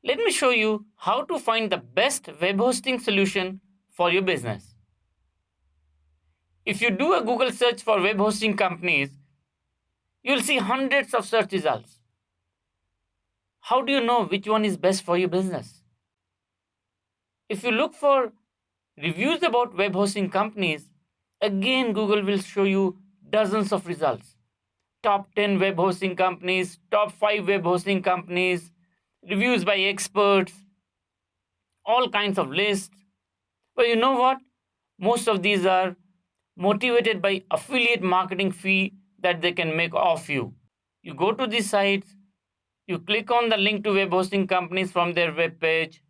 Let me show you how to find the best web hosting solution for your business. If you do a Google search for web hosting companies, you'll see hundreds of search results. How do you know which one is best for your business? If you look for reviews about web hosting companies, again Google will show you dozens of results. Top 10 web hosting companies, top 5 web hosting companies, reviews by experts, all kinds of lists. But you know what? Most of these are motivated by affiliate marketing fee that they can make off you. You go to these sites, you click on the link to web hosting companies from their web page,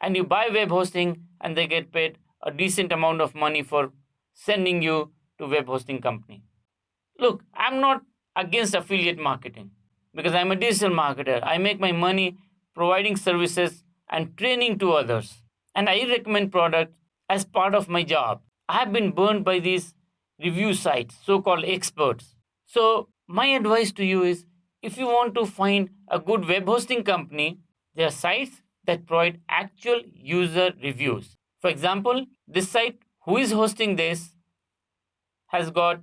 and you buy web hosting, and they get paid a decent amount of money for sending you to web hosting company. Look, I'm not against affiliate marketing because I'm a digital marketer. I make my money providing services and training to others. And I recommend products as part of my job. I have been burned by these review sites, so called experts. So, my advice to you is if you want to find a good web hosting company, there are sites that provide actual user reviews. For example, this site, Who is Hosting This, has got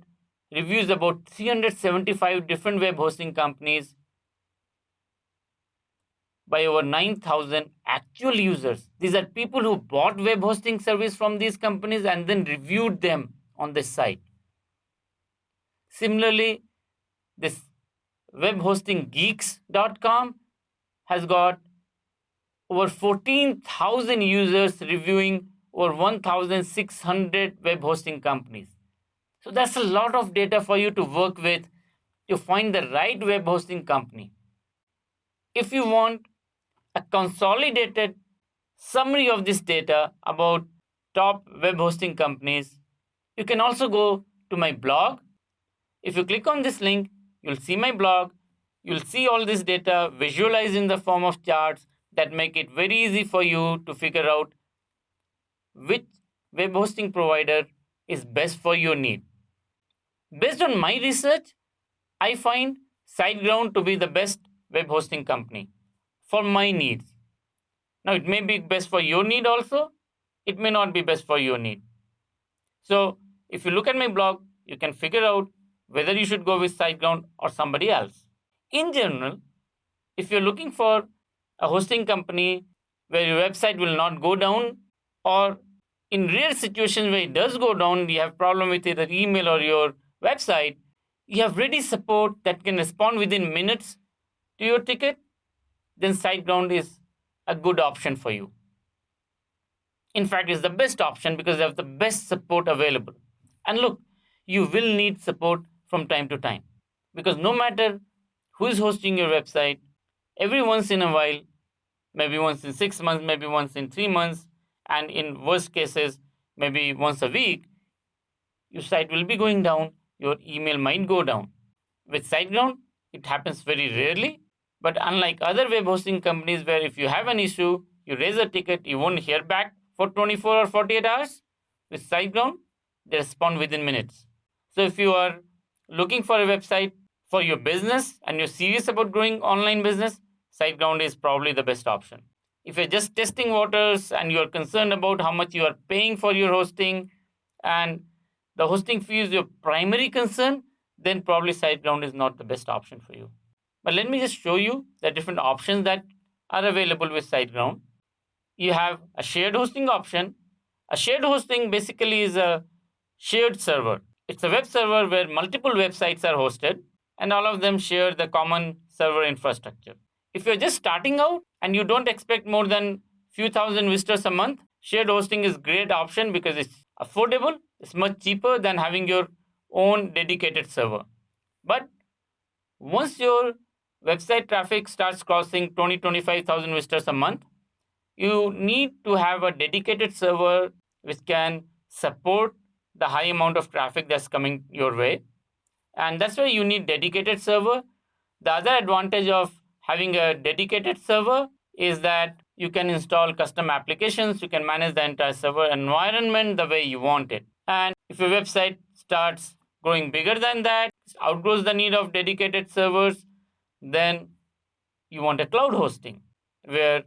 reviews about 375 different web hosting companies by over 9,000 actual users. These are people who bought web hosting service from these companies and then reviewed them on this site. Similarly, this webhostinggeeks.com has got over 14,000 users reviewing over 1,600 web hosting companies. So that's a lot of data for you to work with to find the right web hosting company. If you want a consolidated summary of this data about top web hosting companies, you can also go to my blog. If you click on this link, you'll see my blog. You'll see all this data visualized in the form of charts that make it very easy for you to figure out which web hosting provider is best for your need. Based on my research, I find SiteGround to be the best web hosting company for my needs. Now, it may be best for your need also, it may not be best for your need. So, if you look at my blog, you can figure out whether you should go with SiteGround or somebody else. In general, if you're looking for a hosting company where your website will not go down, or in rare situations where it does go down, you have problem with either email or your website, you have ready support that can respond within minutes to your ticket, then SiteGround is a good option for you. In fact, it's the best option because they have the best support available. And look, you will need support from time to time because no matter who is hosting your website, every once in a while, maybe once in 6 months, maybe once in 3 months, and in worst cases, maybe once a week, your site will be going down, your email might go down. With SiteGround, it happens very rarely, but unlike other web hosting companies where if you have an issue, you raise a ticket, you won't hear back for 24 or 48 hours, with SiteGround, they respond within minutes. So if you are looking for a website for your business and you're serious about growing online business, SiteGround is probably the best option. If you're just testing waters and you're concerned about how much you are paying for your hosting and the hosting fee is your primary concern, then probably SiteGround is not the best option for you. But let me just show you the different options that are available with SiteGround. You have a shared hosting option. A shared hosting basically is a shared server. It's a web server where multiple websites are hosted and all of them share the common server infrastructure. If you're just starting out and you don't expect more than few thousand visitors a month, shared hosting is a great option because it's affordable, it's much cheaper than having your own dedicated server. But once your website traffic starts crossing 20-25,000 visitors a month, you need to have a dedicated server which can support the high amount of traffic that's coming your way. And that's why you need dedicated server. The other advantage of having a dedicated server is that you can install custom applications, you can manage the entire server environment the way you want it. And if your website starts growing bigger than that, outgrows the need of dedicated servers, then you want a cloud hosting. where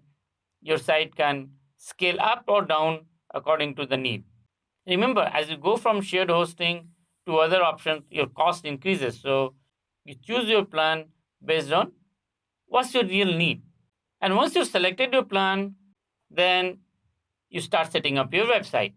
your site can scale up or down according to the need. Remember, as you go from shared hosting to other options, your cost increases. So you choose your plan based on what's your real need. And once you've selected your plan, then you start setting up your website.